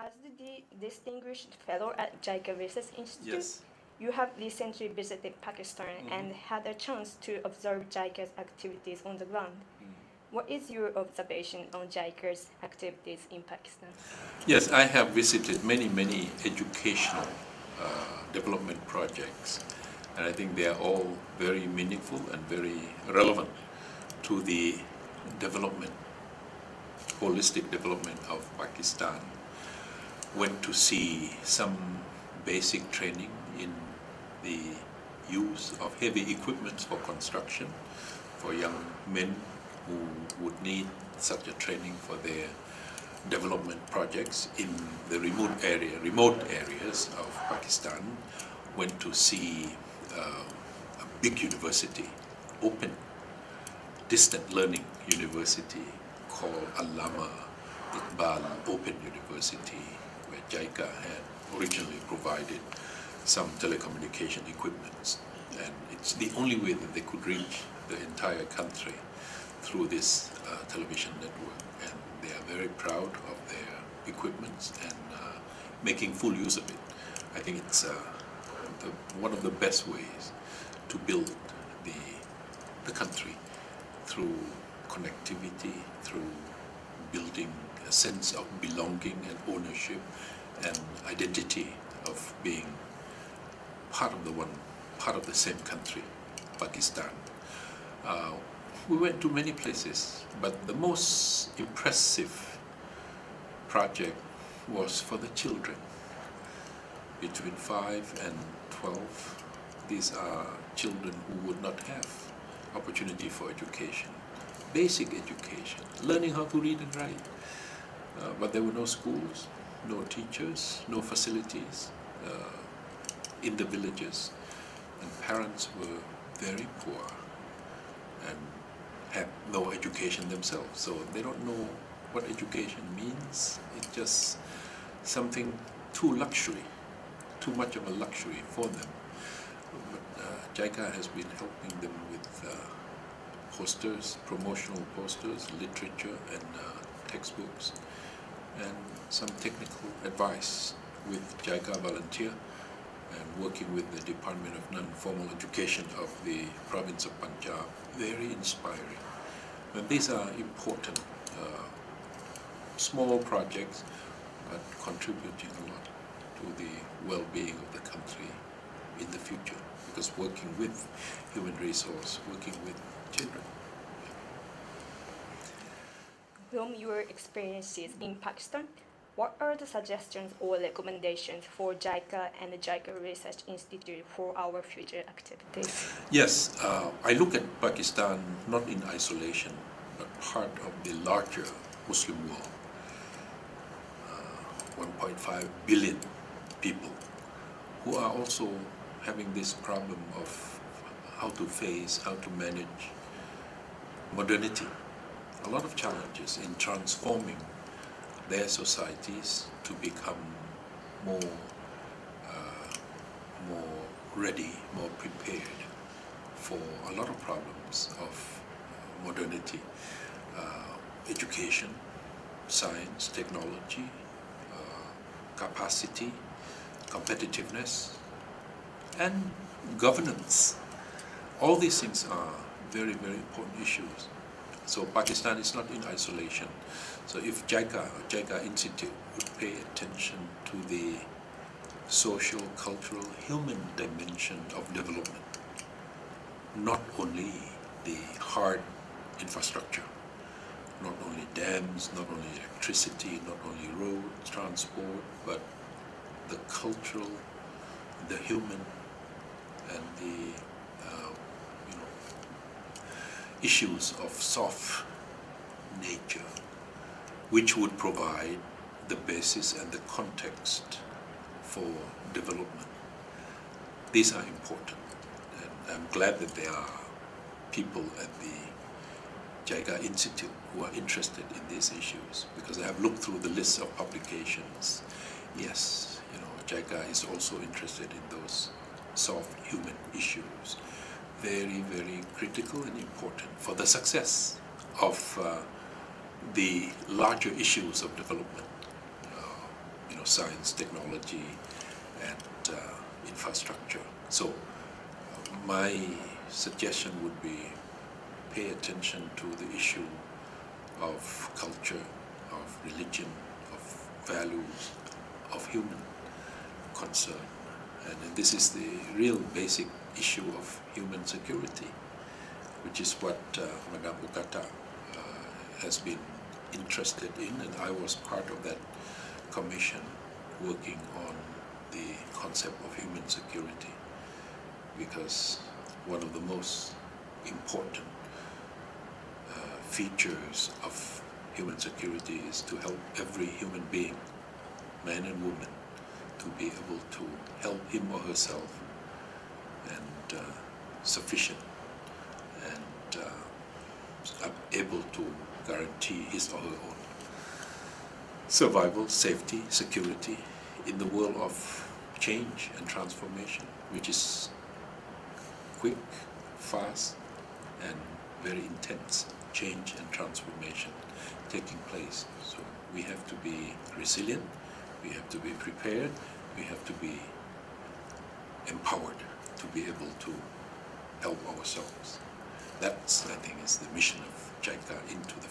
As the distinguished fellow at JICA Research Institute, Yes. you have recently visited Pakistan and had a chance to observe JICA's activities on the ground. What is your observation on JICA's activities in Pakistan? Yes, I have visited many educational development projects, and I think they are all very meaningful and very relevant to the development, holistic development of Pakistan. Went to see some basic training in the use of heavy equipment for construction for young men who would need such a training for their development projects in the remote areas of Pakistan. Went to see a big university, open, distant learning university called Allama Iqbal Open University, where JICA had originally provided some telecommunication equipment, and it's the only way that they could reach the entire country through this television network, and they are very proud of their equipment and making full use of it. I think it's one of the best ways to build the country through connectivity, through building a sense of belonging and ownership and identity of being part of the same country, Pakistan. We went to many places, but the most impressive project was for the children between 5 and 12. These are children who would not have opportunity for education, basic education, learning how to read and write. But there were no schools, no teachers, no facilities in the villages, and parents were very poor and had no education themselves, so they don't know what education means. It's just something too much of a luxury for them. But JICA has been helping them with posters, promotional posters, literature and textbooks, and some technical advice with JICA volunteer, and working with the Department of Non-Formal Education of the province of Punjab. Very inspiring. And these are important small projects, but contributing a lot to the well-being of the country in the future, because working with human resource, working with children. From your experiences in Pakistan, what are the suggestions or recommendations for JICA and the JICA Research Institute for our future activities? Yes, I look at Pakistan not in isolation, but part of the larger Muslim world. 1.5 billion people who are also having this problem of how to face, how to manage modernity. A lot of challenges in transforming their societies to become more ready, more prepared for a lot of problems of modernity, education, science, technology, capacity, competitiveness, and governance. All these things are very important issues. So Pakistan is not in isolation. So if JICA Institute would pay attention to the social, cultural, human dimension of development, not only the hard infrastructure, not only dams, not only electricity, not only road transport, but the cultural, the human, and the issues of soft nature, which would provide the basis and the context for development. These are important, and I'm glad that there are people at the JICA Institute who are interested in these issues, because I have looked through the list of publications. Yes, JICA is also interested in those soft human issues. Very critical and important for the success of the larger issues of development. science, technology, and infrastructure. So my suggestion would be pay attention to the issue of culture, of religion, of values, of human concern. And this is the real basic issue of human security, which is what Madame Okata has been interested in, and I was part of that commission working on the concept of human security, because one of the most important features of human security is to help every human being, man and woman, to be able to help him or herself and sufficient and able to guarantee his or her own survival, safety, security in the world of change and transformation, which is quick, fast, and very intense change and transformation taking place. So we have to be resilient, we have to be prepared, we have to be empowered to be able to help ourselves. That's, I think, is the mission of JICA into the